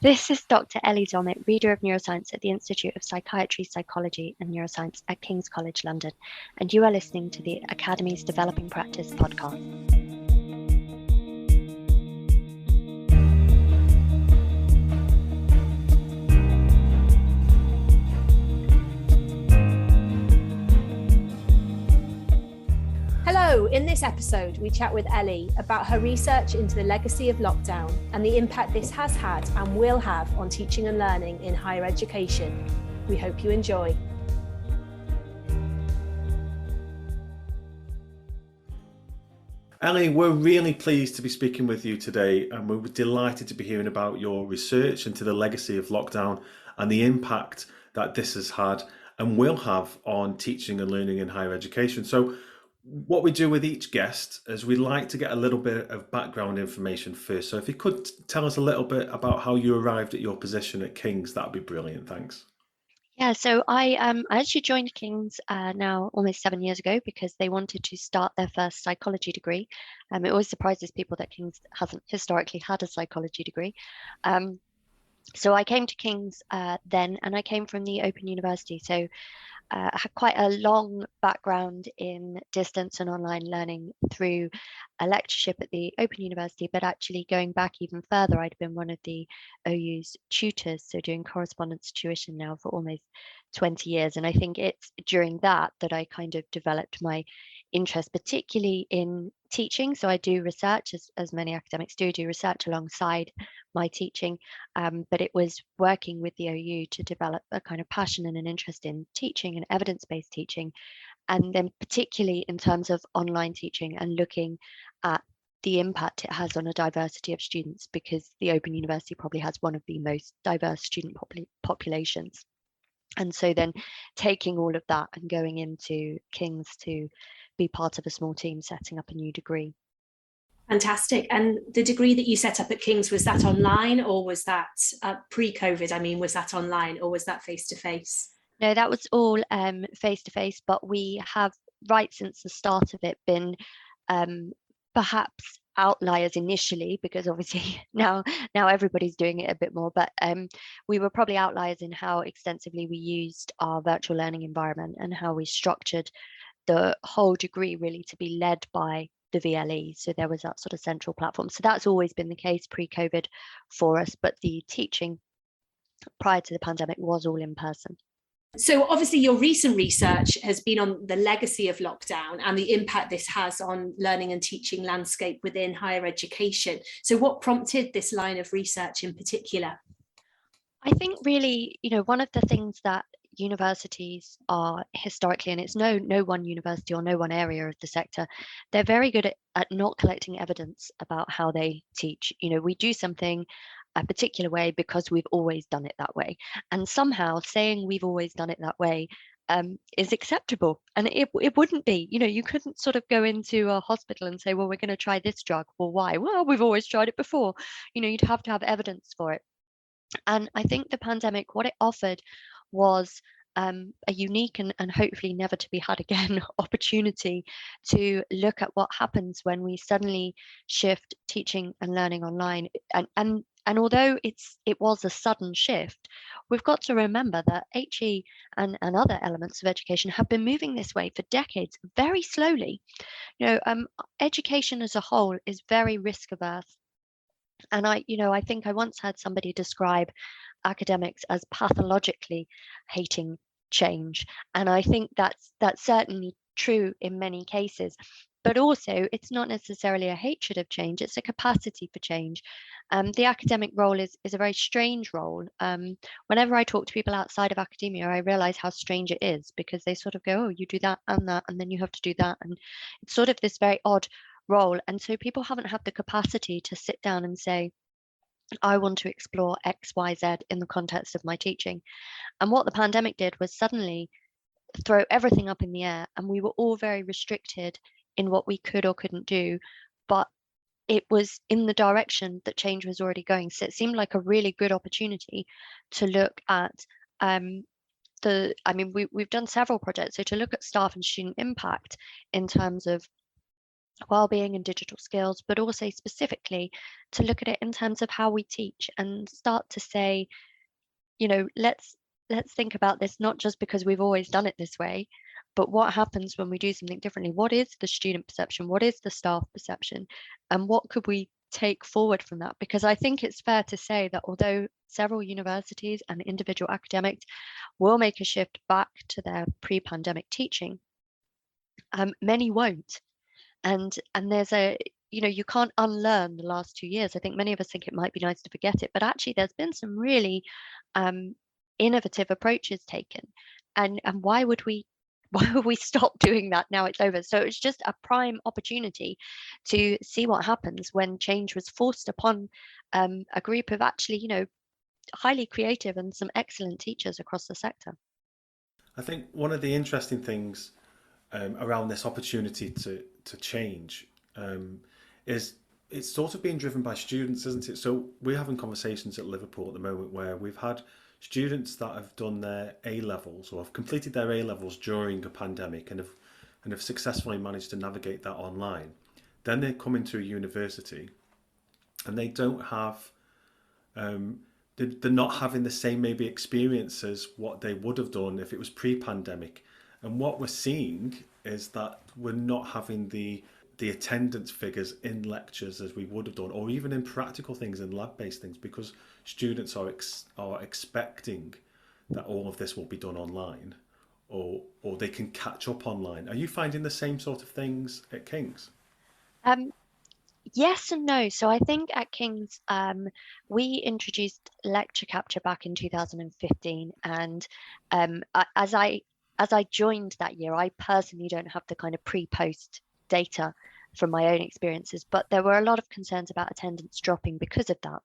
This is Dr. Ellie Dommett, Reader of Neuroscience at the Institute of Psychiatry, Psychology and Neuroscience at King's College London, and you are listening to the Academy's Developing Practice podcast. Hello, in this episode, we chat with Ellie about her research into the legacy of lockdown and the impact this has had and will have on teaching and learning in higher education. We hope you enjoy. Ellie, we're really pleased to be speaking with you today, and we're delighted to be hearing about your research into the legacy of lockdown and the impact that this has had and will have on teaching and learning in higher education. So what we do with each guest is we like to get a little bit of background information first. So if you could tell us a little bit about how you arrived at your position at King's, that'd be brilliant. Thanks. Yeah, so I actually joined King's now almost 7 years ago because they wanted to start their first psychology degree. It always surprises people that King's hasn't historically had a psychology degree. So I came to King's then, and I came from the Open University. So I had quite a long background in distance and online learning through a lectureship at the Open University, but actually going back even further, I'd been one of the OU's tutors, so doing correspondence tuition now for almost 20 years. And I think it's during that I kind of developed my interest, particularly in teaching. So I do research, as many academics do research alongside my teaching, but it was working with the OU to develop a kind of passion and an interest in teaching and evidence-based teaching, and then particularly in terms of online teaching and looking at the impact it has on a diversity of students, because the Open University probably has one of the most diverse student populations. And so then taking all of that and going into King's to be part of a small team setting up a new degree. Fantastic. And the degree that you set up at King's, was that online or was that pre-COVID? I mean, was that online or was that face-to-face? No, that was all face-to-face, but we have, right since the start of it, been perhaps outliers initially, because obviously now everybody's doing it a bit more, but we were probably outliers in how extensively we used our virtual learning environment and how we structured the whole degree really to be led by the VLE. So there was that sort of central platform. So that's always been the case pre-COVID for us, but the teaching prior to the pandemic was all in person. So obviously your recent research has been on the legacy of lockdown and the impact this has on learning and teaching landscape within higher education. So what prompted this line of research in particular? I think really, one of the things that universities are historically, and it's no one university or no one area of the sector, they're very good at not collecting evidence about how they teach. We do something a particular way because we've always done it that way, and somehow saying we've always done it that way is acceptable, and it wouldn't be. You couldn't sort of go into a hospital and say, well, we're going to try this drug. Well, why? Well, we've always tried it before. You'd have to have evidence for it. And I think the pandemic, what it offered was a unique and hopefully never to be had again opportunity to look at what happens when we suddenly shift teaching and learning online. And although it was a sudden shift, we've got to remember that HE and other elements of education have been moving this way for decades, very slowly. Education as a whole is very risk averse. And I think I once had somebody describe academics as pathologically hating change. And I think that's certainly true in many cases. But also, it's not necessarily a hatred of change, it's a capacity for change. The academic role is a very strange role. Whenever I talk to people outside of academia, I realize how strange it is, because they sort of go, oh, you do that, and then you have to do that. And it's sort of this very odd role. And so people haven't had the capacity to sit down and say, I want to explore X, Y, Z in the context of my teaching. And what the pandemic did was suddenly throw everything up in the air, and we were all very restricted in what we could or couldn't do. But it was in the direction that change was already going. So it seemed like a really good opportunity to look at we've done several projects. So to look at staff and student impact in terms of well-being and digital skills, but also specifically to look at it in terms of how we teach and start to say, let's think about this not just because we've always done it this way, but what happens when we do something differently? What is the student perception? What is the staff perception? And what could we take forward from that? Because I think it's fair to say that although several universities and individual academics will make a shift back to their pre-pandemic teaching, many won't. And there's you can't unlearn the last 2 years. I think many of us think it might be nice to forget it, but actually there's been some really innovative approaches taken. And why would we stop doing that now it's over? So it's just a prime opportunity to see what happens when change was forced upon a group of actually, highly creative and some excellent teachers across the sector. I think one of the interesting things around this opportunity to change is it's sort of being driven by students, isn't it? So we're having conversations at Liverpool at the moment where we've had students that have done their A levels or have completed their A levels during a pandemic and have successfully managed to navigate that online. Then they come into a university and they don't have they're not having the same maybe experience as what they would have done if it was pre-pandemic. And what we're seeing is that we're not having the attendance figures in lectures as we would have done, or even in practical things and lab-based things, because students are expecting that all of this will be done online, or they can catch up online. Are you finding the same sort of things at King's? Yes and no. So I think at King's, we introduced lecture capture back in 2015, and as I joined that year, I personally don't have the kind of pre-post data from my own experiences, but there were a lot of concerns about attendance dropping because of that.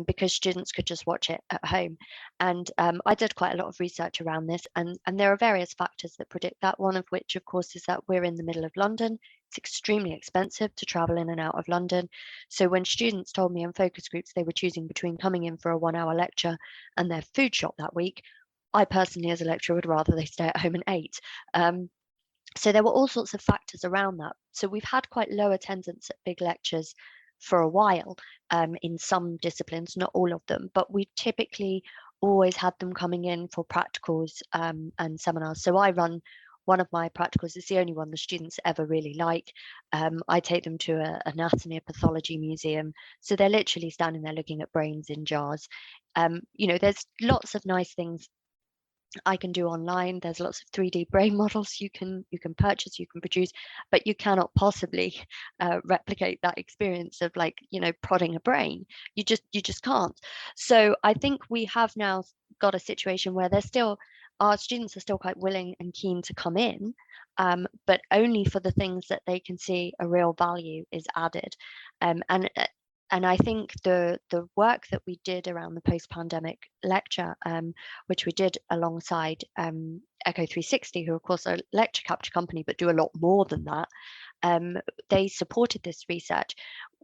Because students could just watch it at home. And I did quite a lot of research around this, and there are various factors that predict that, one of which, of course, is that we're in the middle of London. It's extremely expensive to travel in and out of London. So when students told me in focus groups they were choosing between coming in for a 1-hour lecture and their food shop that week, I personally, as a lecturer, would rather they stay at home and ate. So there were all sorts of factors around that. So we've had quite low attendance at big lectures for a while in some disciplines, not all of them, but we typically always had them coming in for practicals and seminars. So I run one of my practicals. It's the only one the students ever really like. I take them to an anatomy and pathology museum. So they're literally standing there looking at brains in jars. There's lots of nice things I can do online. There's lots of 3D brain models you can purchase, you can produce, but you cannot possibly replicate that experience of prodding a brain. You just can't. So I think we have now got a situation where our students are still quite willing and keen to come in, but only for the things that they can see a real value is added. And I think the work that we did around the post-pandemic lecture, which we did alongside Echo 360, who of course are a lecture capture company, but do a lot more than that, they supported this research.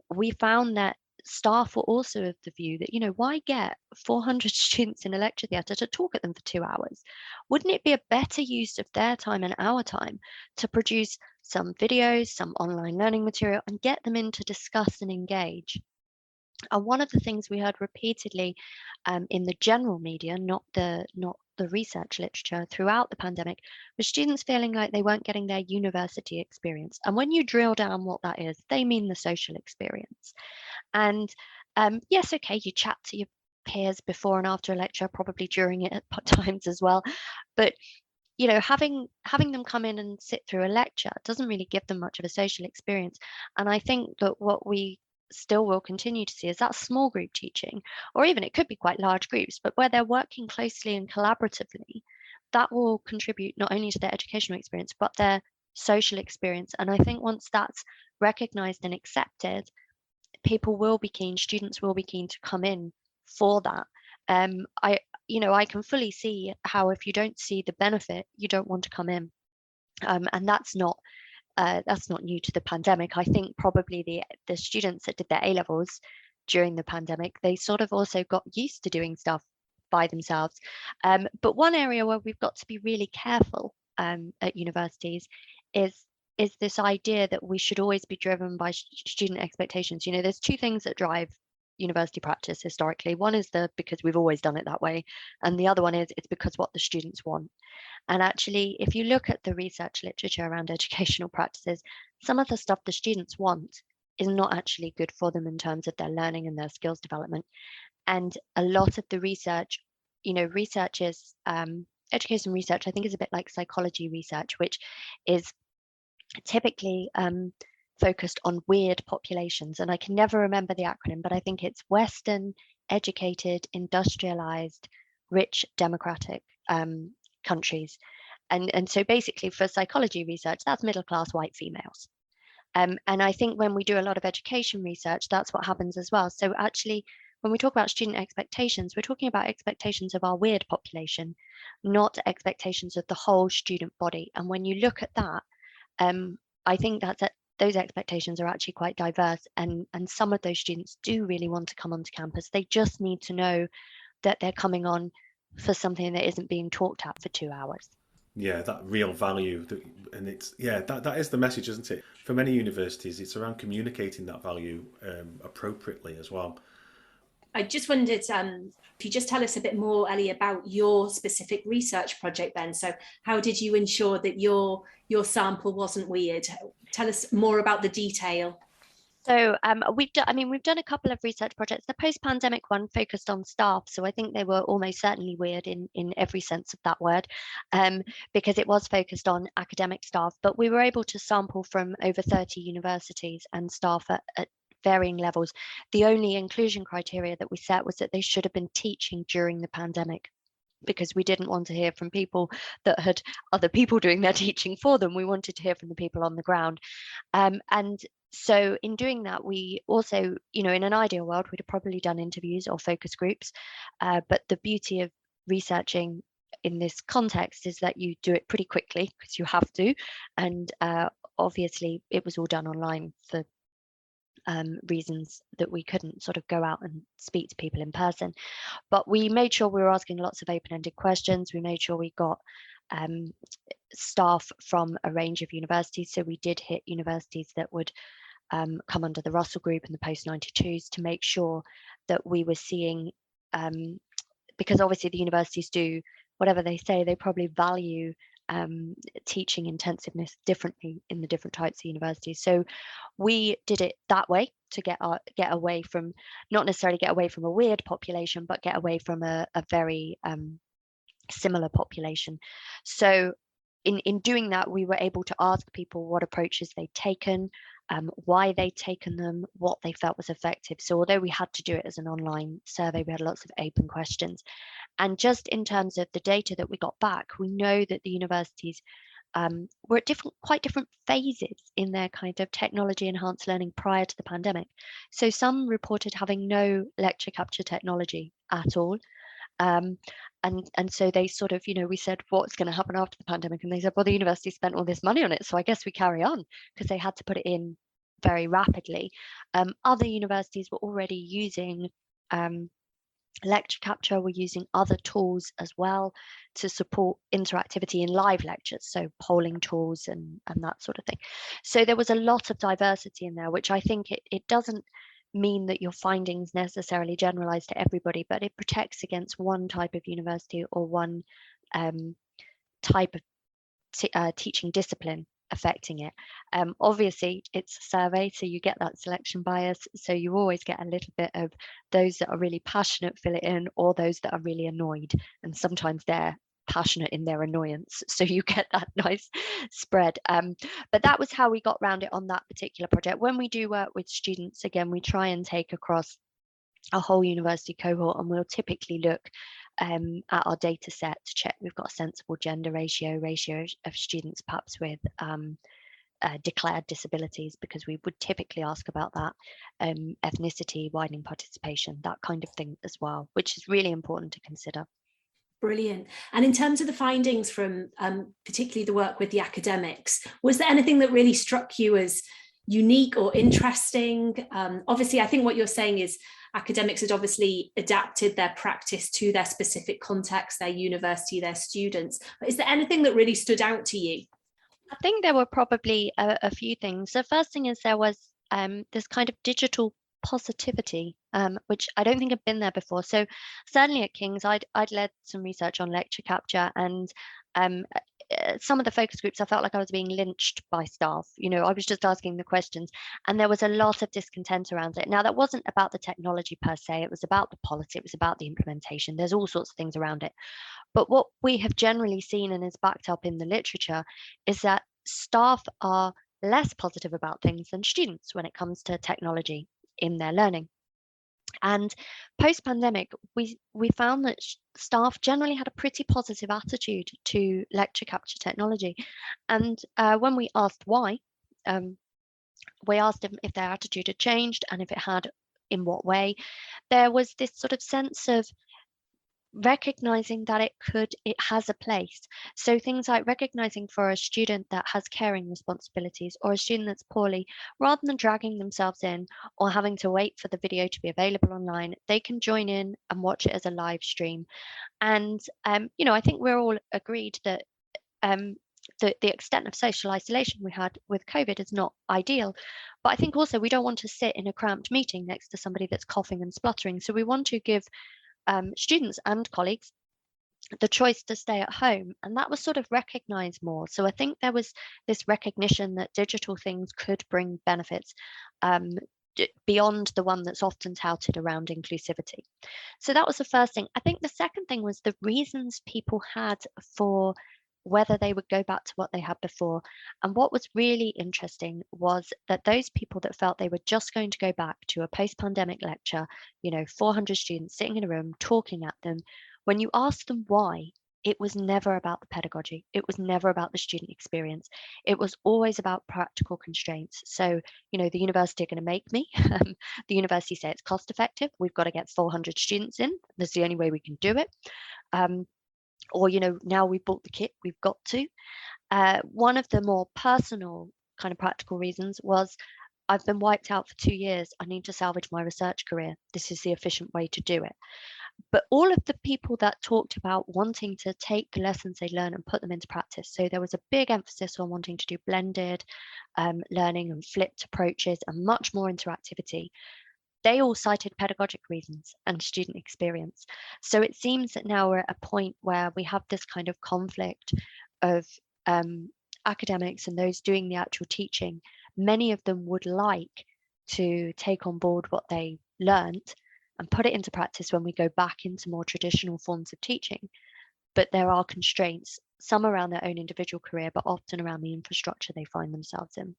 We found that staff were also of the view that, why get 400 students in a lecture theatre to talk at them for 2 hours? Wouldn't it be a better use of their time and our time to produce some videos, some online learning material, and get them in to discuss and engage? And one of the things we heard repeatedly in the general media, not the research literature throughout the pandemic, was students feeling like they weren't getting their university experience. And when you drill down what that is, they mean the social experience. And yes, okay, you chat to your peers before and after a lecture, probably during it at times as well. But having them come in and sit through a lecture doesn't really give them much of a social experience. And I think that what we still will continue to see is that small group teaching, or even it could be quite large groups, but where they're working closely and collaboratively, that will contribute not only to their educational experience, but their social experience. And I think once that's recognized and accepted, students will be keen to come in for that. I can fully see how if you don't see the benefit, you don't want to come in. And that's not new to the pandemic. I think probably the students that did their A levels during the pandemic, they sort of also got used to doing stuff by themselves. But one area where we've got to be really careful at universities is is this idea that we should always be driven by student expectations. There's two things that drive university practice historically. One is because we've always done it that way, and the other one is it's because what the students want. And actually, if you look at the research literature around educational practices, some of the stuff the students want is not actually good for them in terms of their learning and their skills development. And a lot of the research, research is education research, I think, is a bit like psychology research, which is typically focused on weird populations. And I can never remember the acronym, but I think it's Western, educated, industrialized, rich, democratic countries. And so basically for psychology research, that's middle-class white females. And I think when we do a lot of education research, that's what happens as well. So actually, when we talk about student expectations, we're talking about expectations of our weird population, not expectations of the whole student body. And when you look at that, I think those expectations are actually quite diverse, and some of those students do really want to come onto campus. They just need to know that they're coming on for something that isn't being talked at for 2 hours. Yeah, that real value, and that is the message, isn't it? For many universities, it's around communicating that value appropriately as well. I just wondered if you just tell us a bit more, Ellie, about your specific research project then. So how did you ensure that your sample wasn't weird? Tell us more about the detail. So we've done a couple of research projects. The post-pandemic one focused on staff, so I think they were almost certainly weird in every sense of that word, because it was focused on academic staff. But we were able to sample from over 30 universities and staff at varying levels. The only inclusion criteria that we set was that they should have been teaching during the pandemic, because we didn't want to hear from people that had other people doing their teaching for them. We wanted to hear from the people on the ground. And so in doing that, we also, in an ideal world, we'd have probably done interviews or focus groups. But the beauty of researching in this context is that you do it pretty quickly because you have to. And obviously, it was all done online for reasons that we couldn't sort of go out and speak to people in person. But we made sure we were asking lots of open-ended questions. We made sure we got staff from a range of universities. So we did hit universities that would come under the Russell Group and the post-92s to make sure that we were seeing, because obviously the universities do whatever they say, they probably value teaching intensiveness differently in the different types of universities. So we did it that way to get away from, not necessarily get away from a weird population, but get away from a very similar population. So in doing that, we were able to ask people what approaches they'd taken, why they'd taken them, what they felt was effective. So although we had to do it as an online survey, we had lots of open questions. And just in terms of the data that we got back, we know that the universities were at quite different phases in their kind of technology enhanced learning prior to the pandemic. So some reported having no lecture capture technology at all. And so they sort of, we said, what's going to happen after the pandemic? And they said, well, the university spent all this money on it, so I guess we carry on, because they had to put it in very rapidly. Other universities were already using lecture capture. We're using other tools as well to support interactivity in live lectures, so polling tools and that sort of thing. So there was a lot of diversity in there, which I think it doesn't mean that your findings necessarily generalize to everybody, but it protects against one type of university or one type of teaching discipline affecting it. Obviously it's a survey, so you get that selection bias, so you always get a little bit of those that are really passionate fill it in, or those that are really annoyed, and sometimes they're passionate in their annoyance, so you get that nice spread. But that was how we got around it on that particular project. When we do work with students, again, we try and take across a whole university cohort, and we'll typically look at our data set to check we've got a sensible gender ratio of students perhaps with declared disabilities, because we would typically ask about that, ethnicity, widening participation, that kind of thing as well, which is really important to consider. Brilliant. And in terms of the findings from particularly the work with the academics, was there anything that really struck you as unique or interesting? Obviously, I think what you're saying is academics had obviously adapted their practice to their specific context, their university, their students. But is there anything that really stood out to you? I think there were probably a few things. The first thing is there was this kind of digital positivity, which I don't think had been there before. So certainly at King's, I'd led some research on lecture capture, and um, some of the focus groups, I felt like I was being lynched by staff. I was just asking the questions, and there was a lot of discontent around it. Now, that wasn't about the technology per se; it was about the policy, it was about the implementation. There's all sorts of things around it. But what we have generally seen, and is backed up in the literature, is that staff are less positive about things than students when it comes to technology in their learning. And post-pandemic, we found that staff generally had a pretty positive attitude to lecture capture technology. And when we asked why, we asked them if their attitude had changed, and if it had, in what way. There was this sort of sense of recognizing that it has a place. So things like recognizing for a student that has caring responsibilities, or a student that's poorly, rather than dragging themselves in or having to wait for the video to be available online, they can join in and watch it as a live stream. And I think we're all agreed that the extent of social isolation we had with COVID is not ideal. But I think also we don't want to sit in a cramped meeting next to somebody that's coughing and spluttering. So we want to give students and colleagues the choice to stay at home, and that was sort of recognized more. So I think there was this recognition that digital things could bring benefits beyond the one that's often touted around inclusivity. So that was the first thing. I think the second thing was the reasons people had for whether they would go back to what they had before. And what was really interesting was that those people that felt they were just going to go back to a post-pandemic lecture, 400 students sitting in a room talking at them, when you asked them why, it was never about the pedagogy. It was never about the student experience. It was always about practical constraints. So, the university are going to make me. The university say it's cost effective. We've got to get 400 students in. That's the only way we can do it. Or, now we bought the kit, we've got to. One of the more personal kind of practical reasons was, I've been wiped out for 2 years. I need to salvage my research career. This is the efficient way to do it. But all of the people that talked about wanting to take the lessons they learn and put them into practice. So there was a big emphasis on wanting to do blended learning and flipped approaches and much more interactivity. They all cited pedagogic reasons and student experience. So it seems that now we're at a point where we have this kind of conflict of academics and those doing the actual teaching. Many of them would like to take on board what they learnt and put it into practice when we go back into more traditional forms of teaching. But there are constraints, some around their own individual career, but often around the infrastructure they find themselves in.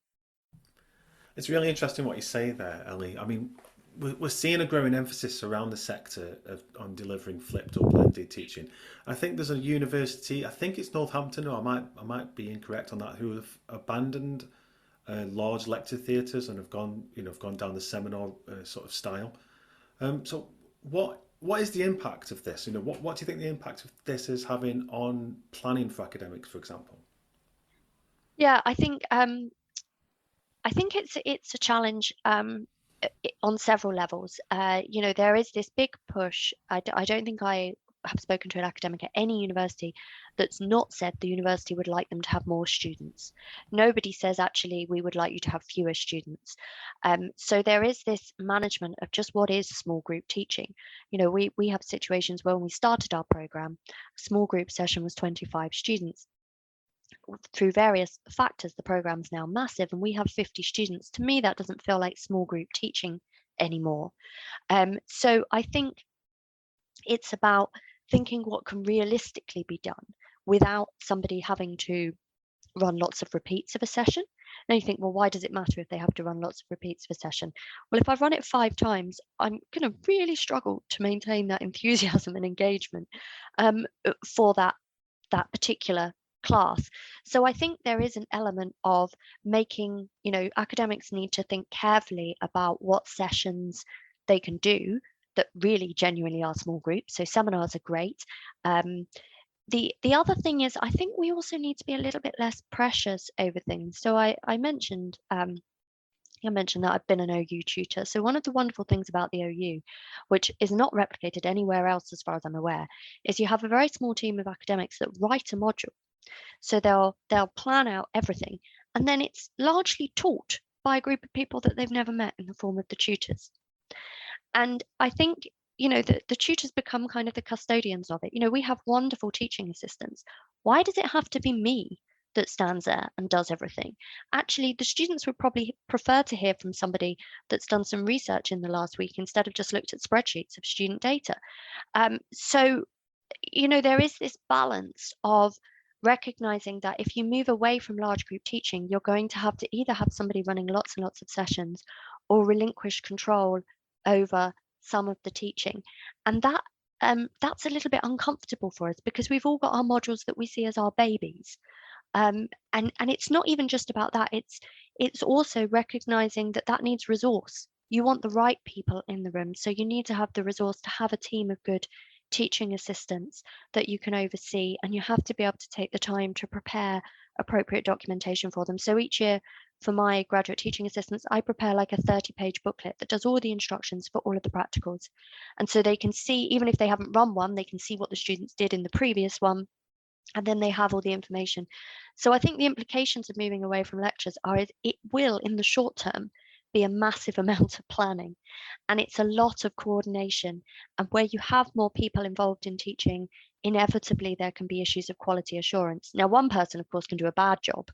It's really interesting what you say there, Ellie. I mean, we're seeing a growing emphasis around the sector on delivering flipped or blended teaching. I think there's a university, I think it's Northampton, or I might be incorrect on that, who have abandoned large lecture theatres and have gone down the seminar sort of style. So what is the impact of this? What do you think the impact of this is having on planning for academics, for example? Yeah, I think it's a challenge on several levels. There is this big push. I don't think I have spoken to an academic at any university that's not said the university would like them to have more students. Nobody says, actually, we would like you to have fewer students. So there is this management of just what is small group teaching. We have situations where when we started our program, a small group session was 25 students. Through various factors, the program's now massive and we have 50 students. To me, that doesn't feel like small group teaching anymore. So I think it's about thinking what can realistically be done without somebody having to run lots of repeats of a session. Now you think, well, why does it matter if they have to run lots of repeats of a session? Well, if I run it 5 times, I'm going to really struggle to maintain that enthusiasm and engagement for that particular class. So I think there is an element of making, academics need to think carefully about what sessions they can do that really genuinely are small groups. So seminars are great. The other thing is, I think we also need to be a little bit less precious over things. So I mentioned that I've been an OU tutor. So one of the wonderful things about the OU, which is not replicated anywhere else as far as I'm aware, is you have a very small team of academics that write a module. So they'll plan out everything, and then it's largely taught by a group of people that they've never met in the form of the tutors. And I think, the tutors become kind of the custodians of it. We have wonderful teaching assistants. Why does it have to be me that stands there and does everything? Actually, the students would probably prefer to hear from somebody that's done some research in the last week instead of just looked at spreadsheets of student data. So, there is this balance of recognizing that if you move away from large group teaching, you're going to have to either have somebody running lots and lots of sessions or relinquish control over some of the teaching. And that's a little bit uncomfortable for us because we've all got our modules that we see as our babies. And it's not even just about that. It's also recognizing that needs resource. You want the right people in the room, so you need to have the resource to have a team of good teaching assistants that you can oversee, and you have to be able to take the time to prepare appropriate documentation for them. So each year for my graduate teaching assistants, I prepare like a 30-page booklet that does all the instructions for all of the practicals. And so they can see, even if they haven't run one, they can see what the students did in the previous one, and then they have all the information. So I think the implications of moving away from lectures are it will, in the short term, be a massive amount of planning, and it's a lot of coordination. And where you have more people involved in teaching, inevitably there can be issues of quality assurance. Now, one person, of course, can do a bad job,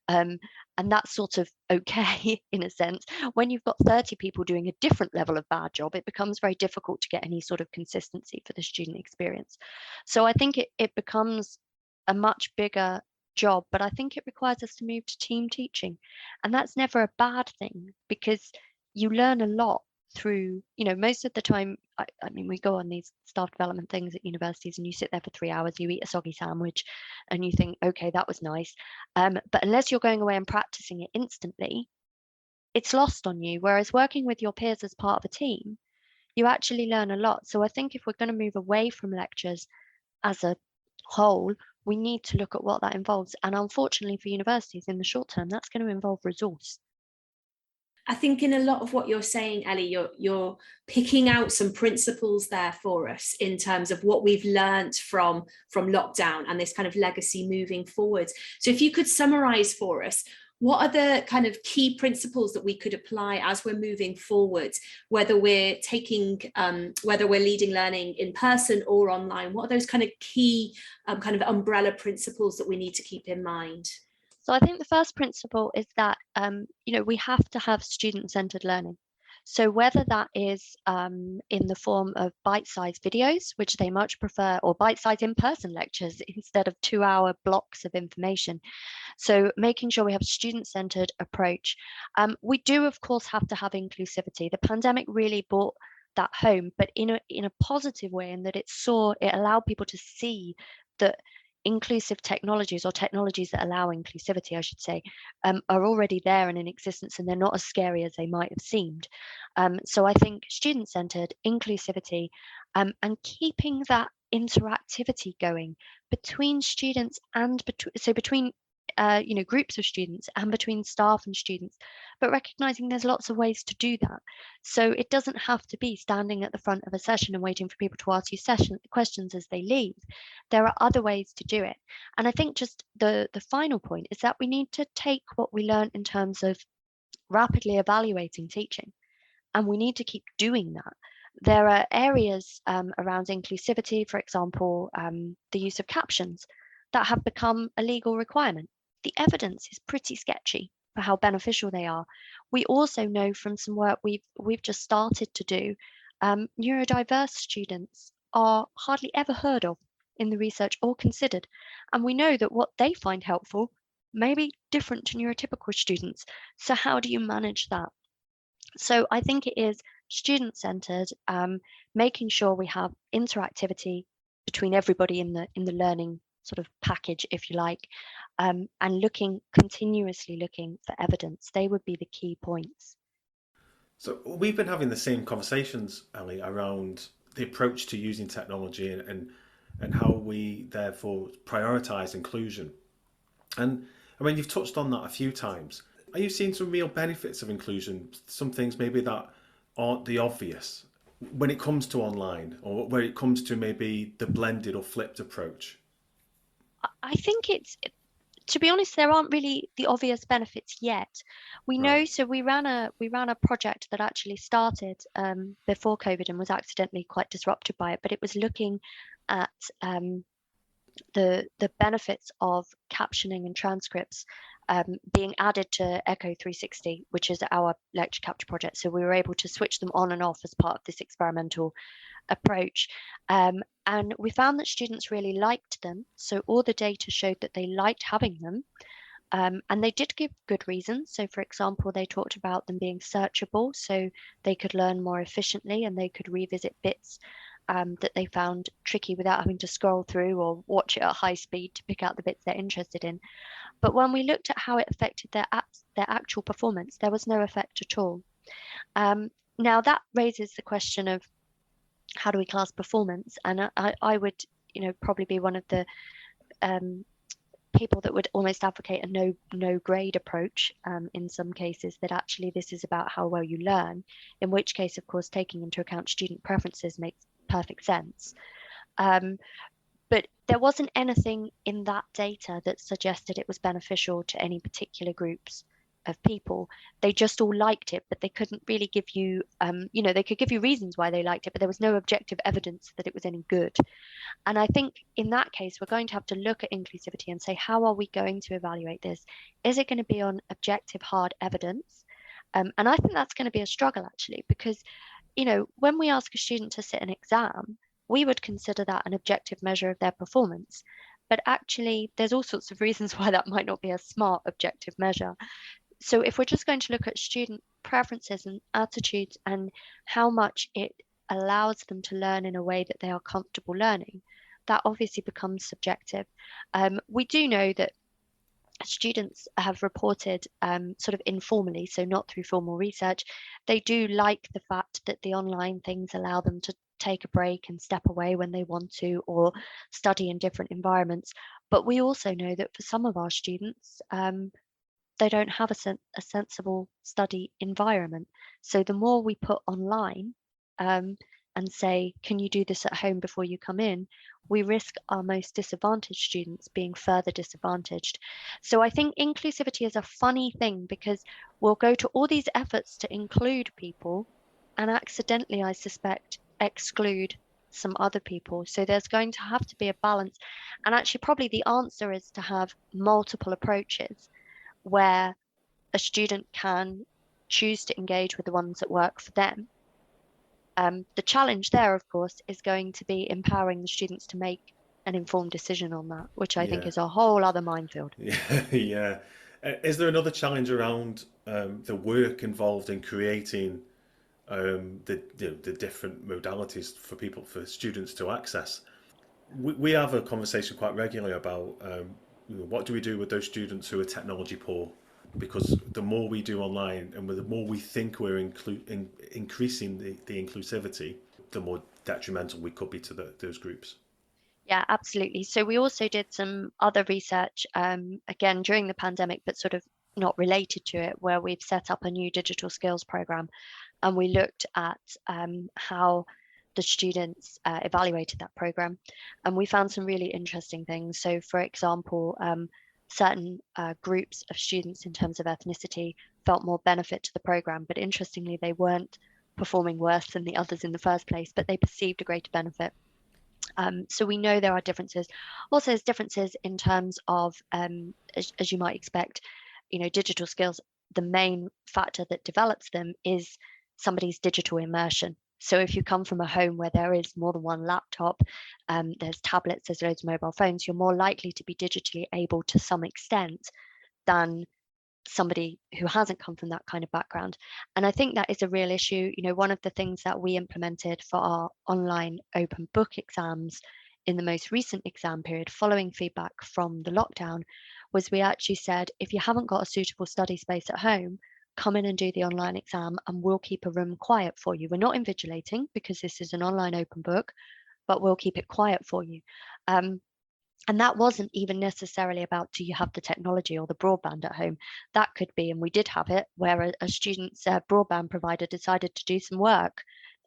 and that's sort of okay in a sense. When you've got 30 people doing a different level of bad job, it becomes very difficult to get any sort of consistency for the student experience. So I think it becomes a much bigger job, but I think it requires us to move to team teaching, and that's never a bad thing because you learn a lot through, most of the time. I mean, we go on these staff development things at universities and you sit there for 3 hours, you eat a soggy sandwich and you think, okay, that was nice, but unless you're going away and practicing it instantly, it's lost on you. Whereas working with your peers as part of a team, you actually learn a lot. So I think if we're going to move away from lectures as a whole, we need to look at what that involves. And unfortunately for universities in the short term, that's going to involve resource. I think in a lot of what you're saying, Ellie, you're picking out some principles there for us in terms of what we've learned from lockdown and this kind of legacy moving forward. So if you could summarize for us, what are the kind of key principles that we could apply as we're moving forward, whether we're leading learning in person or online? What are those kind of key kind of umbrella principles that we need to keep in mind? So I think the first principle is that, we have to have student-centered learning. So whether that is in the form of bite-sized videos, which they much prefer, or bite-sized in-person lectures instead of 2-hour blocks of information. So making sure we have a student-centered approach. We do, of course, have to have inclusivity. The pandemic really brought that home, but in a positive way, in that it allowed people to see that inclusive technologies, or technologies that allow inclusivity, I should say, are already there and in existence, and they're not as scary as they might have seemed. So I think student-centered, inclusivity, and keeping that interactivity going between students and between groups of students and between staff and students, but recognizing there's lots of ways to do that. So it doesn't have to be standing at the front of a session and waiting for people to ask you questions as they leave. There are other ways to do it. And I think just the final point is that we need to take what we learned in terms of rapidly evaluating teaching, and we need to keep doing that. There are areas around inclusivity, for example, the use of captions, that have become a legal requirement. The evidence is pretty sketchy for how beneficial they are. We also know from some work we've just started to do, neurodiverse students are hardly ever heard of in the research or considered. And we know that what they find helpful may be different to neurotypical students. So how do you manage that? So I think it is student-centered, making sure we have interactivity between everybody in the learning sort of package, if you like, and continuously looking for evidence. They would be the key points. So we've been having the same conversations, Ellie, around the approach to using technology and how we therefore prioritise inclusion. And I mean, you've touched on that a few times. Are you seeing some real benefits of inclusion? Some things maybe that aren't the obvious when it comes to online, or where it comes to maybe the blended or flipped approach? I think to be honest, there aren't really the obvious benefits yet. We know, Right. so we ran a project that actually started before COVID and was accidentally quite disrupted by it, but it was looking at the benefits of captioning and transcripts being added to Echo 360, which is our lecture capture project. So we were able to switch them on and off as part of this experimental approach. And we found that students really liked them. So all the data showed that they liked having them. And they did give good reasons. So, for example, they talked about them being searchable, so they could learn more efficiently and they could revisit bits that they found tricky without having to scroll through or watch it at high speed to pick out the bits they're interested in. But when we looked at how it affected their actual performance, there was no effect at all. Now that raises the question of how do we class performance? And I would, probably be one of the people that would almost advocate a no grade approach in some cases, that actually this is about how well you learn, in which case, of course, taking into account student preferences makes perfect sense. But there wasn't anything in that data that suggested it was beneficial to any particular groups of people. They just all liked it, but they couldn't really give you, they could give you reasons why they liked it, but there was no objective evidence that it was any good. And I think in that case, we're going to have to look at inclusivity and say, how are we going to evaluate this? Is it going to be on objective, hard evidence? And I think that's going to be a struggle, actually, because, when we ask a student to sit an exam, we would consider that an objective measure of their performance. But actually, there's all sorts of reasons why that might not be a smart objective measure. So if we're just going to look at student preferences and attitudes and how much it allows them to learn in a way that they are comfortable learning, that obviously becomes subjective. We do know that students have reported sort of informally, so not through formal research, they do like the fact that the online things allow them to take a break and step away when they want to, or study in different environments. But we also know that for some of our students, they don't have a sensible study environment. So the more we put online and say, can you do this at home before you come in, we risk our most disadvantaged students being further disadvantaged. So I think inclusivity is a funny thing, because we'll go to all these efforts to include people and accidentally, I suspect, exclude some other people. So there's going to have to be a balance. And actually, probably the answer is to have multiple approaches where a student can choose to engage with the ones that work for them. The challenge there, of course, is going to be empowering the students to make an informed decision on that, which I think Yeah. is a whole other minefield. Yeah. Yeah. Is there another challenge around the work involved in creating the different modalities for students to access? We have a conversation quite regularly about what do we do with those students who are technology poor, because the more we do online and the more we think we're increasing the inclusivity, the more detrimental we could be to those groups. Yeah, absolutely. So we also did some other research, again, during the pandemic, but sort of not related to it, where we've set up a new digital skills program, and we looked at how the students evaluated that program, and we found some really interesting things. So, for example, certain groups of students in terms of ethnicity felt more benefit to the program, but interestingly, they weren't performing worse than the others in the first place, but they perceived a greater benefit. So we know there are differences. Also, there's differences in terms of, as you might expect, digital skills. The main factor that develops them is somebody's digital immersion. So if you come from a home where there is more than one laptop, there's tablets, there's loads of mobile phones, you're more likely to be digitally able to some extent than somebody who hasn't come from that kind of background. And I think that is a real issue. One of the things that we implemented for our online open book exams in the most recent exam period, following feedback from the lockdown, was we actually said, if you haven't got a suitable study space at home, come in and do the online exam and we'll keep a room quiet for you. We're not invigilating because this is an online open book, but we'll keep it quiet for you. And that wasn't even necessarily about, do you have the technology or the broadband at home? That could be, and we did have it, where a student's broadband provider decided to do some work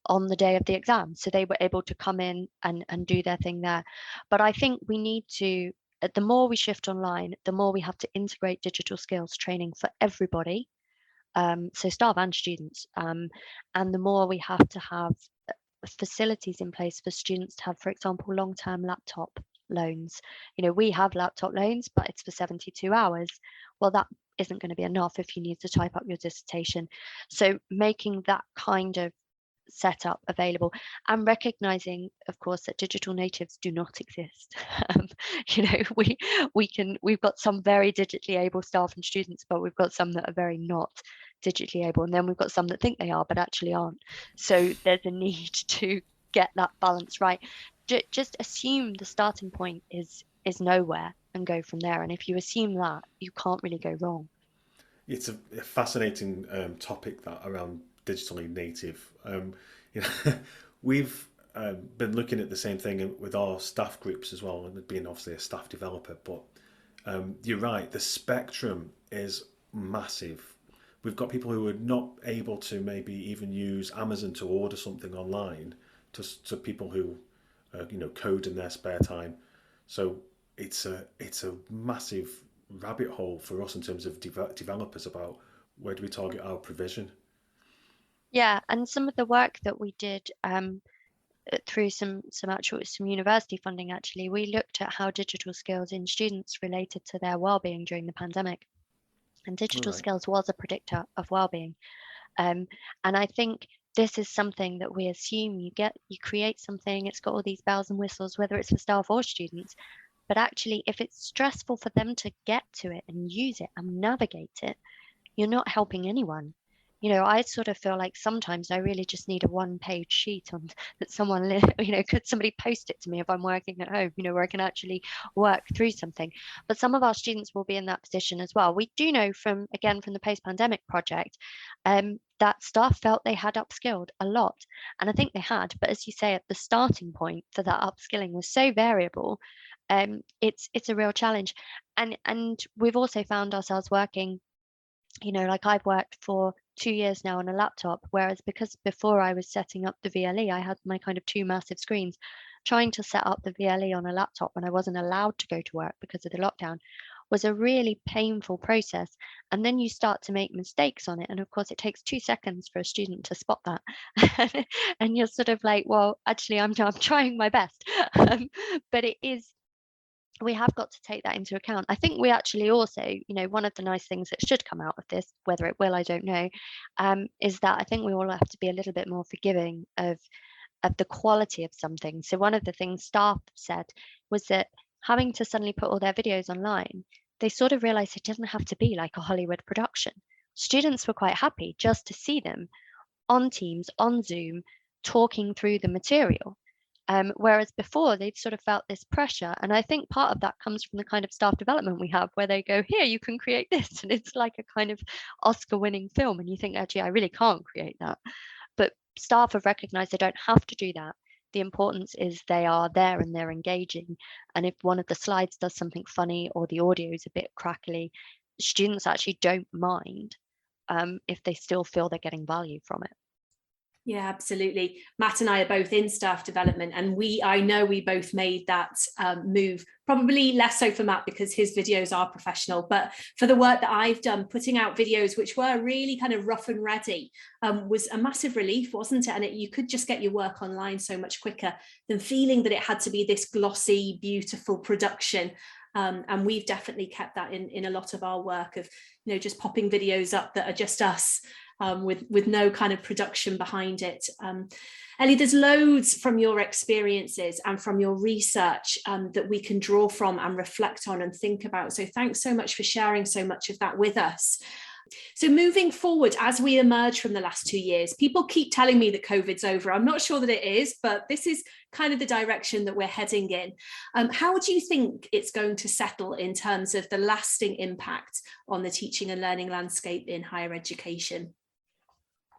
on the day of the exam. So they were able to come in and do their thing there. But I think we need to the more we shift online, the more we have to integrate digital skills training for everybody, so staff and students, and the more we have to have facilities in place for students to have, for example, long-term laptop loans. We have laptop loans, but it's for 72 hours. Well, that isn't going to be enough if you need to type up your dissertation. So making that kind of setup available, and recognizing, of course, that digital natives do not exist. We've got some very digitally able staff and students, but we've got some that are very not digitally able, and then we've got some that think they are but actually aren't. So there's a need to get that balance right. Just assume the starting point is nowhere and go from there, and if you assume that, you can't really go wrong. It's a fascinating topic, that around digitally native. We've been looking at the same thing with our staff groups as well, and being obviously a staff developer. But you're right, the spectrum is massive. We've got people who are not able to maybe even use Amazon to order something online, to people who code in their spare time. So it's a massive rabbit hole for us in terms of developers about where do we target our provision. Yeah, and some of the work that we did through some university funding, actually, we looked at how digital skills in students related to their well-being during the pandemic, and digital skills was a predictor of well-being. And I think this is something that we assume you create something, it's got all these bells and whistles, whether it's for staff or students, but actually if it's stressful for them to get to it and use it and navigate it, you're not helping anyone. I sort of feel like sometimes I really just need a one-page sheet on that someone, could somebody post it to me if I'm working at home, where I can actually work through something. But some of our students will be in that position as well. We do know from the post-pandemic project, that staff felt they had upskilled a lot. And I think they had, but as you say, at the starting point for that upskilling was so variable. It's a real challenge. And we've also found ourselves working, like I've worked for 2 years now on a laptop, whereas because before I was setting up the VLE, I had my kind of two massive screens. Trying to set up the VLE on a laptop when I wasn't allowed to go to work because of the lockdown was a really painful process. And then you start to make mistakes on it. And of course, it takes 2 seconds for a student to spot that. And you're sort of like, well, actually, I'm trying my best. But we have got to take that into account. I think we actually also, one of the nice things that should come out of this, whether it will, I don't know, is that I think we all have to be a little bit more forgiving of the quality of something. So one of the things staff said was that having to suddenly put all their videos online, they sort of realized it doesn't have to be like a Hollywood production. Students were quite happy just to see them on Teams, on Zoom, talking through the material. Whereas before they'd sort of felt this pressure. And I think part of that comes from the kind of staff development we have, where they go, here, you can create this. And it's like a kind of Oscar-winning film. And you think, actually, I really can't create that. But staff have recognized they don't have to do that. The importance is they are there and they're engaging. And if one of the slides does something funny or the audio is a bit crackly, students actually don't mind if they still feel they're getting value from it. Yeah, absolutely. Matt and I are both in staff development, and I know we both made that move, probably less so for Matt because his videos are professional, but for the work that I've done, putting out videos which were really kind of rough and ready was a massive relief, wasn't it? And you could just get your work online so much quicker than feeling that it had to be this glossy, beautiful production. And we've definitely kept that in a lot of our work of, just popping videos up that are just us. With no kind of production behind it. Ellie, there's loads from your experiences and from your research that we can draw from and reflect on and think about. So thanks so much for sharing so much of that with us. So moving forward, as we emerge from the last 2 years, people keep telling me that COVID's over. I'm not sure that it is, but this is kind of the direction that we're heading in. How do you think it's going to settle in terms of the lasting impact on the teaching and learning landscape in higher education?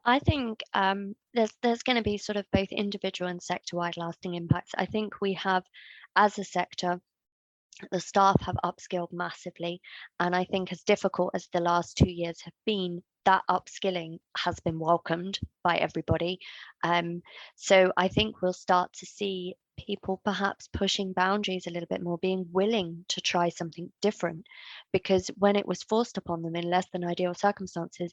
I think there's going to be sort of both individual and sector-wide lasting impacts. I think we have, as a sector, the staff have upskilled massively. And I think as difficult as the last 2 years have been, that upskilling has been welcomed by everybody. So I think we'll start to see people perhaps pushing boundaries a little bit more, being willing to try something different, because when it was forced upon them in less than ideal circumstances,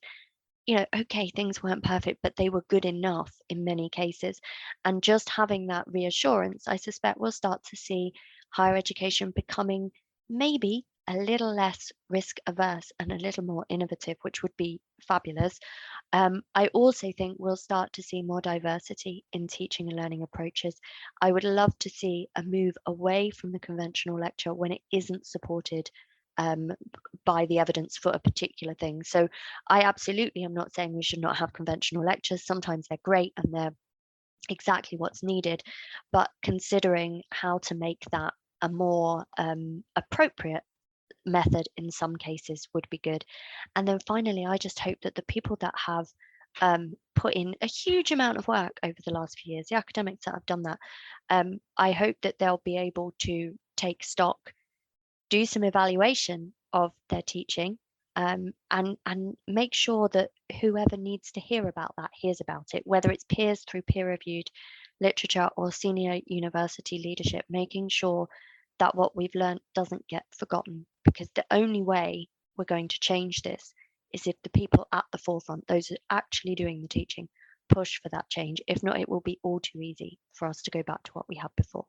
okay, things weren't perfect, but they were good enough in many cases. And just having that reassurance, I suspect we'll start to see higher education becoming maybe a little less risk averse and a little more innovative, which would be fabulous. I also think we'll start to see more diversity in teaching and learning approaches. I would love to see a move away from the conventional lecture when it isn't supported by the evidence for a particular thing. So I absolutely am not saying we should not have conventional lectures. Sometimes they're great and they're exactly what's needed, but considering how to make that a more appropriate method in some cases would be good. And then finally, I just hope that the people that have put in a huge amount of work over the last few years, the academics that have done that, I hope that they'll be able to take stock, do some evaluation of their teaching, and make sure that whoever needs to hear about that hears about it, whether it's peers through peer-reviewed literature or senior university leadership, making sure that what we've learned doesn't get forgotten, because the only way we're going to change this is if the people at the forefront, those who are actually doing the teaching, push for that change. If not, it will be all too easy for us to go back to what we had before.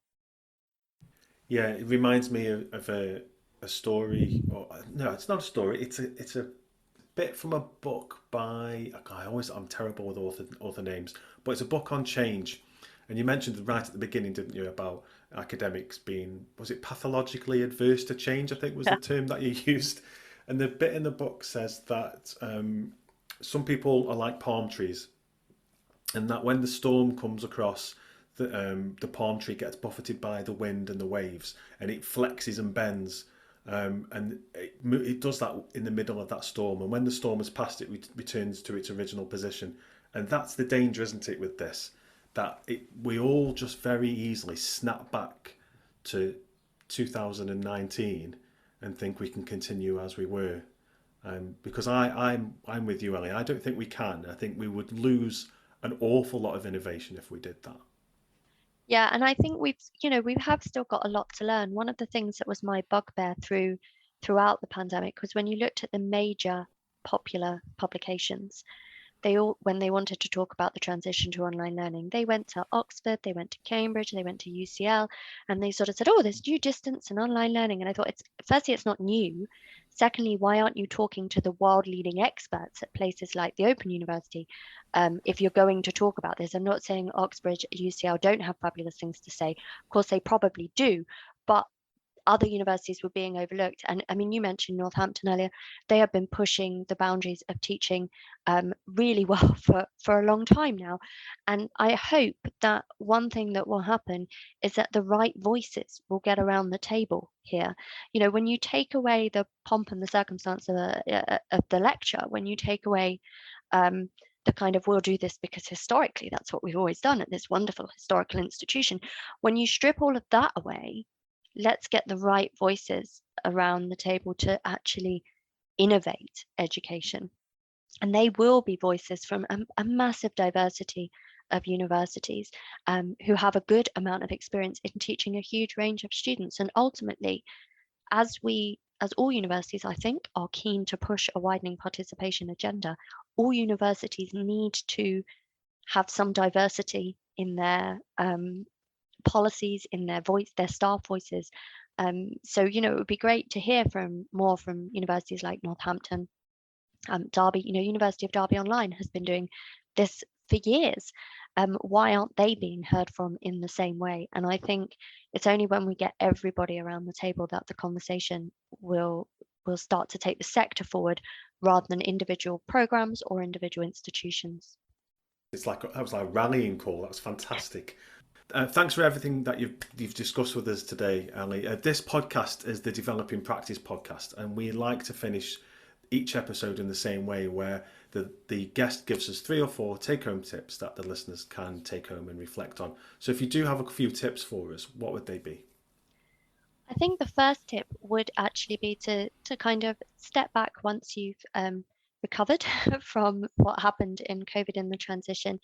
Yeah, it reminds me of a story. Or no, it's not a story. It's a bit from a book by a guy. I'm terrible with author names, but it's a book on change. And you mentioned right at the beginning, didn't you, about academics being, was it pathologically adverse to change? I think was the term that you used. And the bit in the book says that some people are like palm trees, and that when the storm comes across, the palm tree gets buffeted by the wind and the waves, and it flexes and bends, and it does that in the middle of that storm. And when the storm has passed, it returns to its original position. And that's the danger, isn't it, with this? That we all just very easily snap back to 2019 and think we can continue as we were. Because I'm with you, Ellie. I don't think we can. I think we would lose an awful lot of innovation if we did that. Yeah, and I think we have still got a lot to learn. One of the things that was my bugbear throughout the pandemic was when you looked at the major popular publications, they all, when they wanted to talk about the transition to online learning, they went to Oxford, they went to Cambridge, they went to UCL, and they sort of said, oh, there's new distance and online learning. And I thought, firstly, it's not new. Secondly, why aren't you talking to the world leading experts at places like the Open University? If you're going to talk about this, I'm not saying Oxford, UCL don't have fabulous things to say. Of course, they probably do, but other universities were being overlooked. And I mean, you mentioned Northampton earlier. They have been pushing the boundaries of teaching really well for a long time now. And I hope that one thing that will happen is that the right voices will get around the table here. When you take away the pomp and the circumstance of the lecture, when you take away the kind of, we'll do this because historically that's what we've always done at this wonderful historical institution, when you strip all of that away, let's get the right voices around the table to actually innovate education. And they will be voices from a massive diversity of universities who have a good amount of experience in teaching a huge range of students. And ultimately, as all universities, I think, are keen to push a widening participation agenda, all universities need to have some diversity in their policies, in their staff voices. So it would be great to hear more from universities like Northampton, Derby. University of Derby Online has been doing this for years. Why aren't they being heard from in the same way? And I think it's only when we get everybody around the table that the conversation will start to take the sector forward, rather than individual programs or individual institutions. That was like a rallying call. That's fantastic. Thanks for everything that you've discussed with us today, Ali. This podcast is the Developing Practice podcast, and we like to finish each episode in the same way, where the guest gives us 3 or 4 take-home tips that the listeners can take home and reflect on. So if you do have a few tips for us, what would they be? I think the first tip would actually be to kind of step back once you've recovered from what happened in COVID in the transition.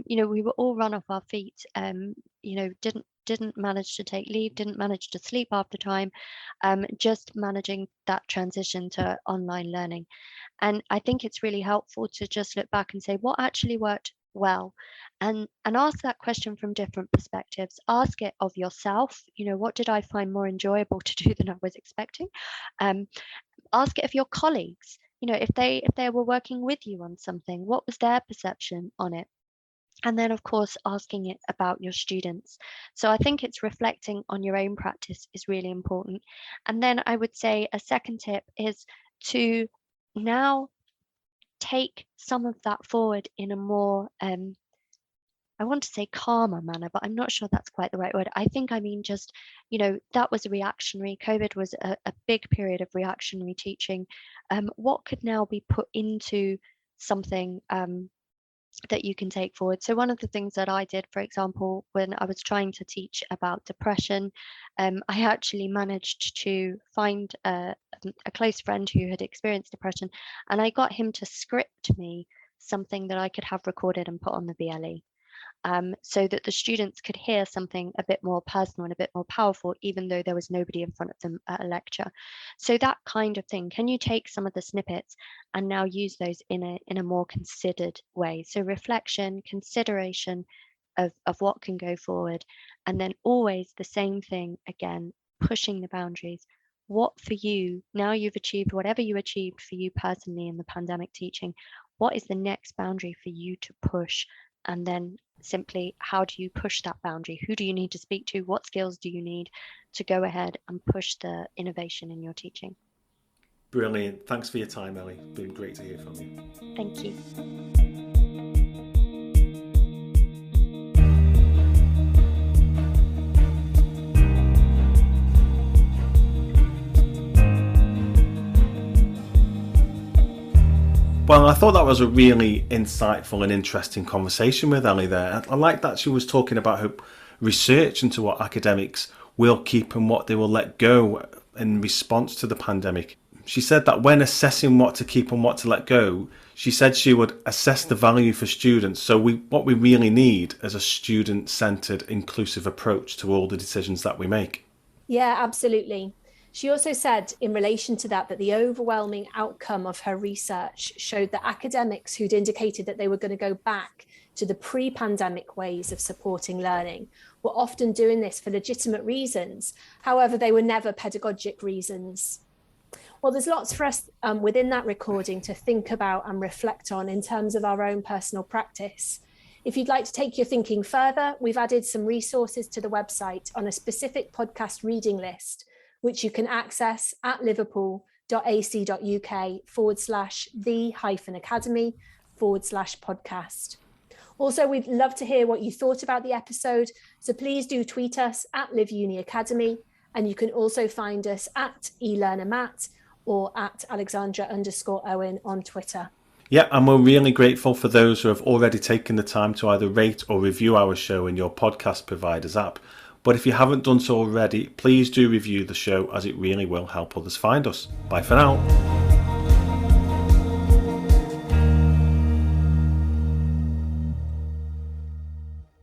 We were all run off our feet, didn't didn't manage to take leave, didn't manage to sleep half the time, just managing that transition to online learning. And I think it's really helpful to just look back and say what actually worked well, and ask that question from different perspectives. Ask it of yourself, what did I find more enjoyable to do than I was expecting? Ask it of your colleagues, if they were working with you on something, what was their perception on it? And then, of course, asking it about your students. So I think it's reflecting on your own practice is really important. And then I would say a second tip is to now take some of that forward in a more, I want to say calmer manner, but I'm not sure that's quite the right word. I think I mean just, that was reactionary. COVID was a big period of reactionary teaching. What could now be put into something that you can take forward? So one of the things that I did, for example, when I was trying to teach about depression, I actually managed to find a close friend who had experienced depression, and I got him to script me something that I could have recorded and put on the VLE. So that the students could hear something a bit more personal and a bit more powerful, even though there was nobody in front of them at a lecture. So that kind of thing, can you take some of the snippets and now use those in a more considered way? So reflection, consideration of what can go forward, and then always the same thing again, pushing the boundaries. What for you, now you've achieved whatever you achieved for you personally in the pandemic teaching, what is the next boundary for you to push? And then simply, how do you push that boundary? Who do you need to speak to? What skills do you need to go ahead and push the innovation in your teaching? Brilliant. Thanks for your time, Ellie. It's been great to hear from you. Thank you. Well, I thought that was a really insightful and interesting conversation with Ellie there. I like that she was talking about her research into what academics will keep and what they will let go in response to the pandemic. She said that when assessing what to keep and what to let go, she said she would assess the value for students. So what we really need is a student-centred, inclusive approach to all the decisions that we make. Yeah, absolutely. She also said in relation to that the overwhelming outcome of her research showed that academics who'd indicated that they were going to go back to the pre-pandemic ways of supporting learning were often doing this for legitimate reasons. However, they were never pedagogic reasons. Well, there's lots for us within that recording to think about and reflect on in terms of our own personal practice. If you'd like to take your thinking further, we've added some resources to the website on a specific podcast reading list, which you can access at liverpool.ac.uk/the-academy/podcast. Also, we'd love to hear what you thought about the episode, so please do tweet us at LiveUniAcademy, and you can also find us at eLearnerMatt or at Alexandra_Owen on Twitter. Yeah, and we're really grateful for those who have already taken the time to either rate or review our show in your podcast provider's app. But if you haven't done so already, please do review the show, as it really will help others find us. Bye for now.